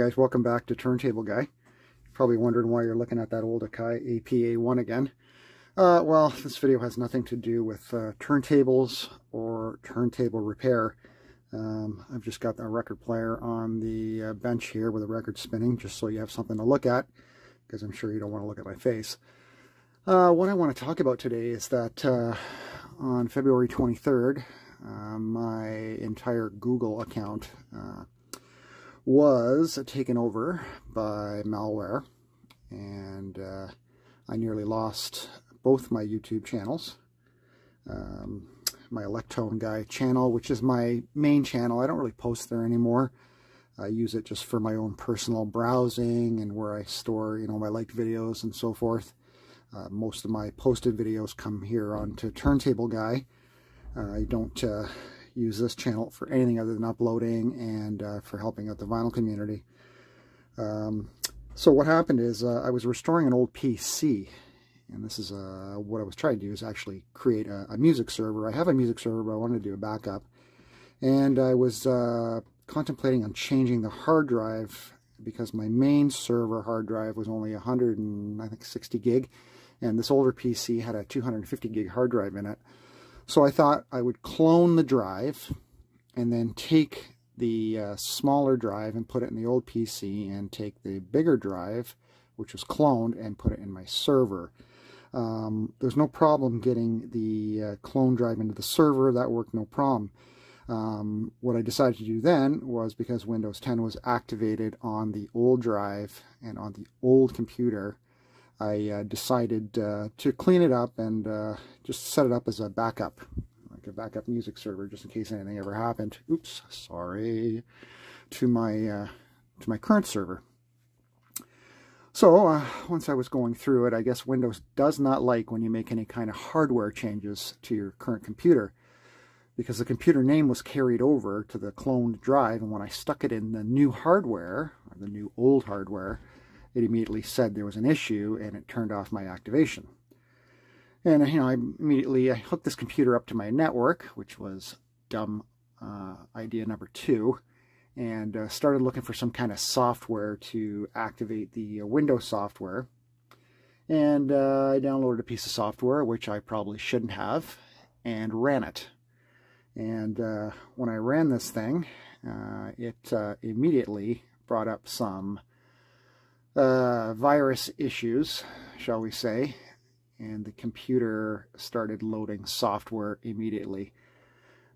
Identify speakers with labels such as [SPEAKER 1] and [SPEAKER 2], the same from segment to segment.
[SPEAKER 1] guys, welcome back to Turntable Guy. Probably wondering why you're looking at that old Akai APA1 again. Well, this video has nothing to do with turntables or turntable repair. I've just got a record player on the bench here with a record spinning, just so you have something to look at, because I'm sure you don't want to look at my face. What I want to talk about today is that on February 23rd, my entire Google account was taken over by malware, and I nearly lost both my YouTube channels. My Electone Guy channel, which is my main channel. I don't really post there anymore. I use it just for my own personal browsing and where I store, my liked videos and so forth. Most of my posted videos come here onto Turntable Guy. I don't use this channel for anything other than uploading and for helping out the vinyl community. So what happened is I was restoring an old PC, and this is what I was trying to do is actually create a music server. I have a music server, but I wanted to do a backup, and I was contemplating on changing the hard drive because my main server hard drive was only 160 gig, and this older PC had a 250 gig hard drive in it. So I thought I would clone the drive and then take the smaller drive and put it in the old PC, and take the bigger drive, which was cloned, and put it in my server. There's no problem getting the clone drive into the server. That worked no problem. What I decided to do then was, because Windows 10 was activated on the old drive and on the old computer, I decided to clean it up and just set it up as a backup, like a backup music server, just in case anything ever happened. Oops, sorry, to my current server. So once I was going through it, I guess Windows does not like when you make any kind of hardware changes to your current computer, because the computer name was carried over to the cloned drive, and when I stuck it in the new hardware, or the new old hardware, it immediately said there was an issue, and it turned off my activation. And I immediately hooked this computer up to my network, which was dumb idea number 2, and started looking for some kind of software to activate the Windows software. And I downloaded a piece of software, which I probably shouldn't have, and ran it. And when I ran this thing, it immediately brought up some virus issues, shall we say, and the computer started loading software immediately.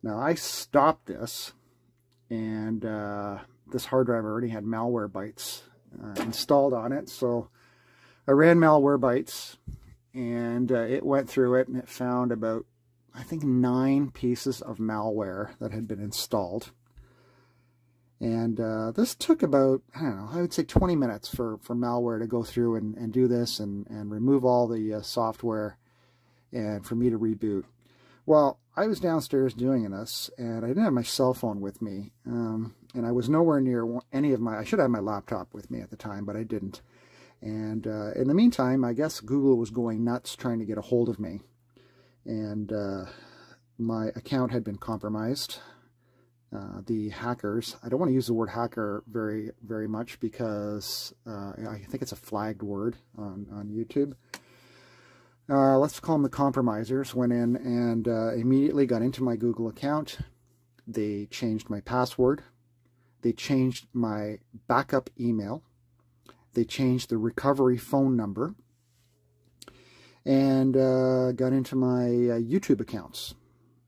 [SPEAKER 1] Now I stopped this, and this hard drive already had Malwarebytes installed on it, so I ran Malwarebytes, and it went through it, and it found about, I think, 9 pieces of malware that had been installed. And this took about, I don't know, I would say 20 minutes for malware to go through and do this and remove all the software, and for me to reboot. Well, I was downstairs doing this, and I didn't have my cell phone with me, and I was nowhere near any of my, I should have my laptop with me at the time, but I didn't. And in the meantime, I guess Google was going nuts trying to get a hold of me, and my account had been compromised. The hackers, I don't want to use the word hacker very much, because I think it's a flagged word on YouTube. Let's call them the compromisers. Went in and immediately got into my Google account. They changed my password. They changed my backup email. They changed the recovery phone number, and got into my YouTube accounts,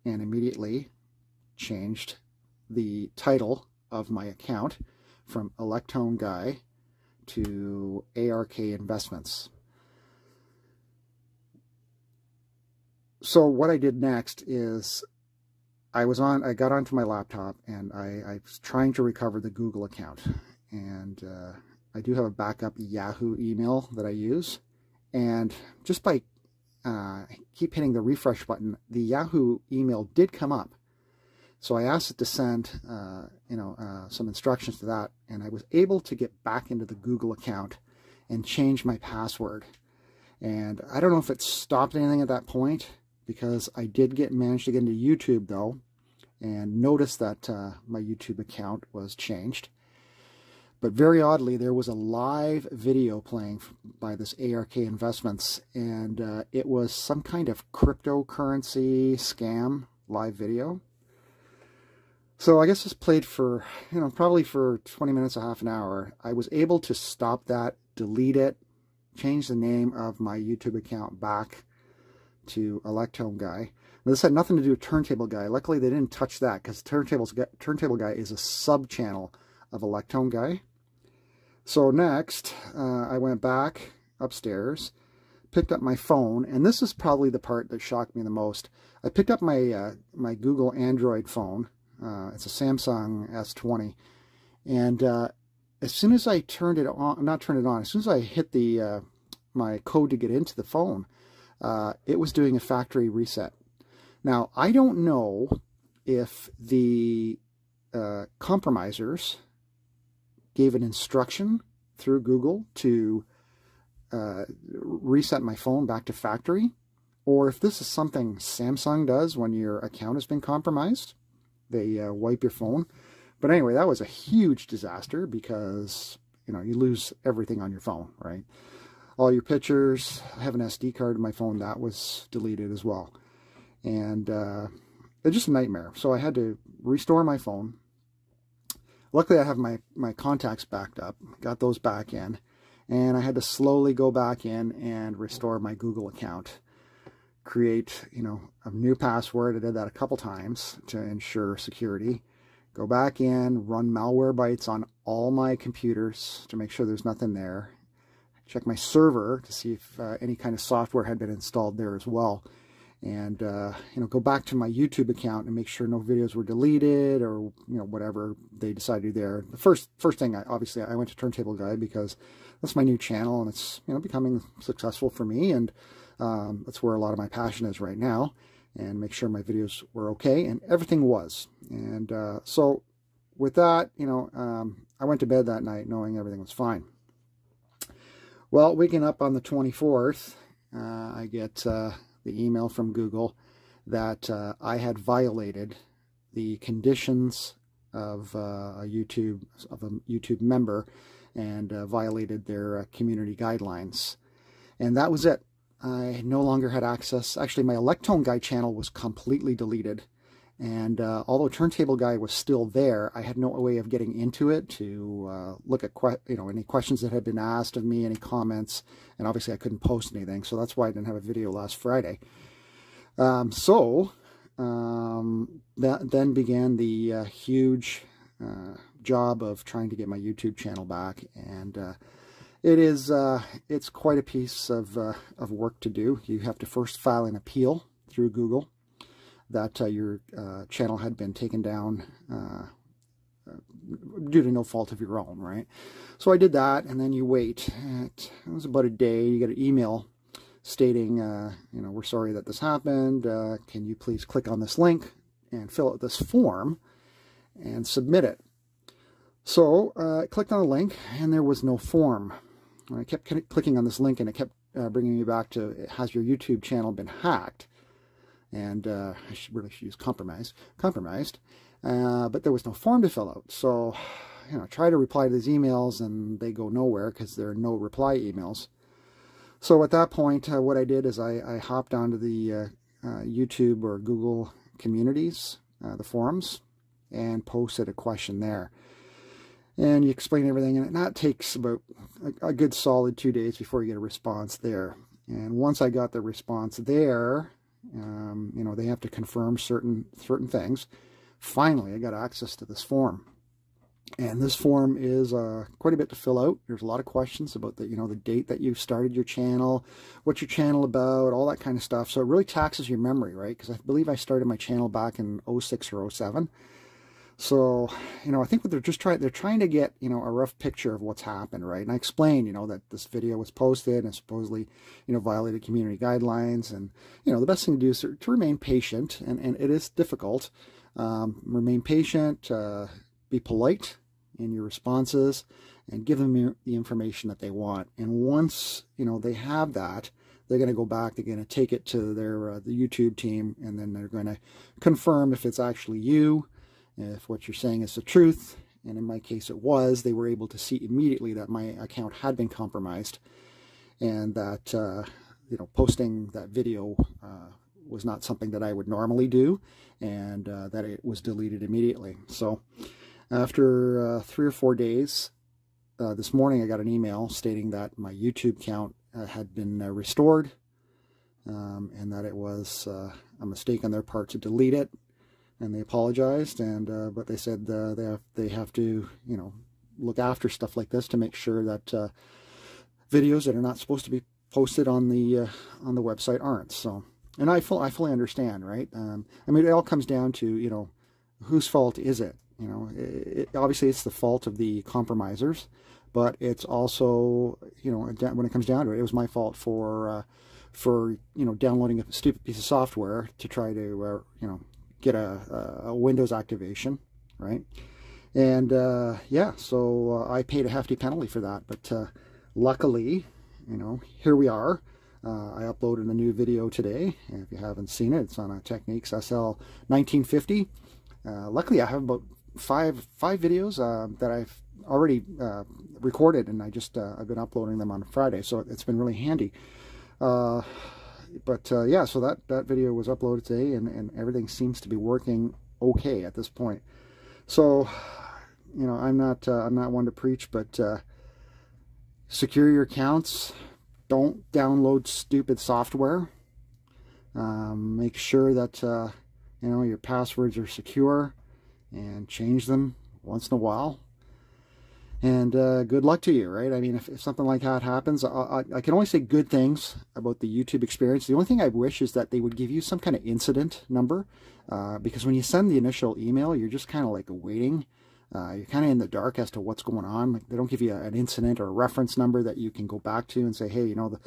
[SPEAKER 1] and immediately changed the title of my account from Electone Guy to ARK Investments. So what I did next is I got onto my laptop, and I was trying to recover the Google account, and I do have a backup Yahoo email that I use, and just by keep hitting the refresh button, the Yahoo email did come up. So I asked it to send, some instructions to that, and I was able to get back into the Google account and change my password. And I don't know if it stopped anything at that point, because I did manage to get into YouTube though, and noticed that my YouTube account was changed. But very oddly, there was a live video playing by this ARK Investments, and it was some kind of cryptocurrency scam live video. So I guess this played for, probably for 20 minutes, a half an hour. I was able to stop that, delete it, change the name of my YouTube account back to Electome Guy. Now, this had nothing to do with Turntable Guy. Luckily, they didn't touch that because Turntable Guy is a sub-channel of Electome Guy. So next, I went back upstairs, picked up my phone, and this is probably the part that shocked me the most. I picked up my my Google Android phone. It's a Samsung S20, and as soon as I turned it on, as soon as I hit the my code to get into the phone, it was doing a factory reset. Now, I don't know if the compromisers gave an instruction through Google to reset my phone back to factory, or if this is something Samsung does when your account has been compromised. They wipe your phone. But anyway, that was a huge disaster because, you lose everything on your phone, right? All your pictures. I have an SD card in my phone. That was deleted as well. And it's just a nightmare. So I had to restore my phone. Luckily, I have my contacts backed up. Got those back in. And I had to slowly go back in and restore my Google account. Create, a new password. I did that a couple times to ensure security. Go back in, run Malwarebytes on all my computers to make sure there's nothing there. Check my server to see if any kind of software had been installed there as well. And, go back to my YouTube account and make sure no videos were deleted or, whatever they decided to do there. The first thing, obviously, I went to Turntable Guy because that's my new channel and it's, becoming successful for me. And that's where a lot of my passion is right now, and make sure my videos were okay, and everything was. And so with that, I went to bed that night knowing everything was fine. Well, waking up on the 24th, I get the email from Google that I had violated the conditions of a YouTube member and violated their community guidelines. And that was it. I no longer had access. Actually, my Electome Guy channel was completely deleted. And although Turntable Guy was still there, I had no way of getting into it to look at any questions that had been asked of me, any comments. And obviously, I couldn't post anything. So that's why I didn't have a video last Friday. That then began the huge job of trying to get my YouTube channel back. And it's quite a piece of work to do. You have to first file an appeal through Google that your channel had been taken down due to no fault of your own, right? So I did that, and then you wait. It was about a day. You get an email stating, we're sorry that this happened. Can you please click on this link and fill out this form and submit it? So I clicked on the link, and there was no form. I kept clicking on this link, and it kept bringing me back to, has your YouTube channel been hacked? And I really should use compromised. But there was no form to fill out. So, I try to reply to these emails, and they go nowhere because there are no reply emails. So at that point, what I did is I hopped onto the YouTube or Google communities, the forums, and posted a question there. And you explain everything, and that takes about a good solid 2 days before you get a response there. And once I got the response there, they have to confirm certain things. Finally, I got access to this form. And this form is quite a bit to fill out. There's a lot of questions about the date that you started your channel, what's your channel about, all that kind of stuff. So it really taxes your memory, right? Because I believe I started my channel back in 06 or 07. So, I think what they're trying to get, a rough picture of what's happened, right? And I explained, that this video was posted and supposedly, violated community guidelines. And, the best thing to do is to remain patient, and it is difficult. Remain patient, be polite in your responses, and give them the information that they want. And once, they have that, they're going to go back, they're going to take it to their the YouTube team, and then they're going to confirm if it's actually you, if what you're saying is the truth, and in my case it was, they were able to see immediately that my account had been compromised, and that you know, posting that video was not something that I would normally do, and that it was deleted immediately. So after 3 or 4 days, this morning I got an email stating that my YouTube account had been restored, and that it was a mistake on their part to delete it, and they apologized, and but they said they have to, you know, look after stuff like this to make sure that videos that are not supposed to be posted on the website aren't. So, and I fully understand, right? I mean, it all comes down to, you know, whose fault is it? You know, obviously it's the fault of the compromisers, but it's also, you know, when it comes down to it, it was my fault for you know, downloading a stupid piece of software to try to you know, get a Windows activation, right? And yeah, so I paid a hefty penalty for that, but luckily, you know, here we are. I uploaded a new video today, and if you haven't seen it, it's on a Techniques SL 1950. Luckily, I have about five videos that I've already recorded, and I've been uploading them on Friday, so it's been really handy. But yeah, so that video was uploaded today, and everything seems to be working okay at this point. So, you know, I'm not one to preach, but secure your accounts. Don't download stupid software. Make sure that you know, your passwords are secure, and change them once in a while. And good luck to you, right? I mean, if something like that happens, I can only say good things about the YouTube experience. The only thing I wish is that they would give you some kind of incident number, because when you send the initial email, you're just kind of like waiting. You're kind of in the dark as to what's going on. Like, they don't give you an incident or a reference number that you can go back to and say, hey, you know,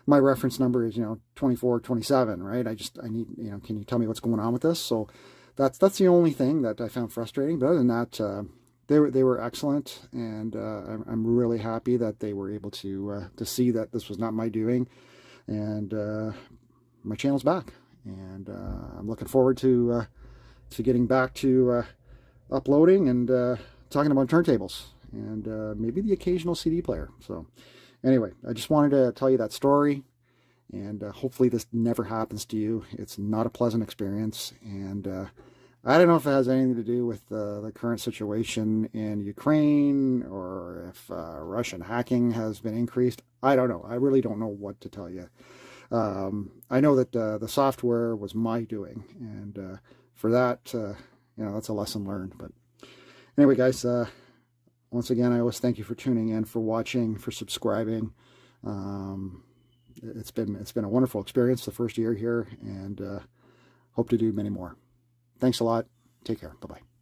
[SPEAKER 1] my reference number is, you know, 2427, right? I need, you know, can you tell me what's going on with this? So that's the only thing that I found frustrating. But other than that, they were excellent, and I'm really happy that they were able to see that this was not my doing, and my channel's back, and I'm looking forward to getting back to uploading and talking about turntables, and maybe the occasional CD player. So anyway, I just wanted to tell you that story, and hopefully this never happens to you. It's not a pleasant experience, and I don't know if it has anything to do with the current situation in Ukraine, or if Russian hacking has been increased. I don't know. I really don't know what to tell you. I know that the software was my doing, and for that, you know, that's a lesson learned. But anyway, guys, once again, I always thank you for tuning in, for watching, for subscribing. It's been a wonderful experience the first year here, and hope to do many more. Thanks a lot. Take care. Bye-bye.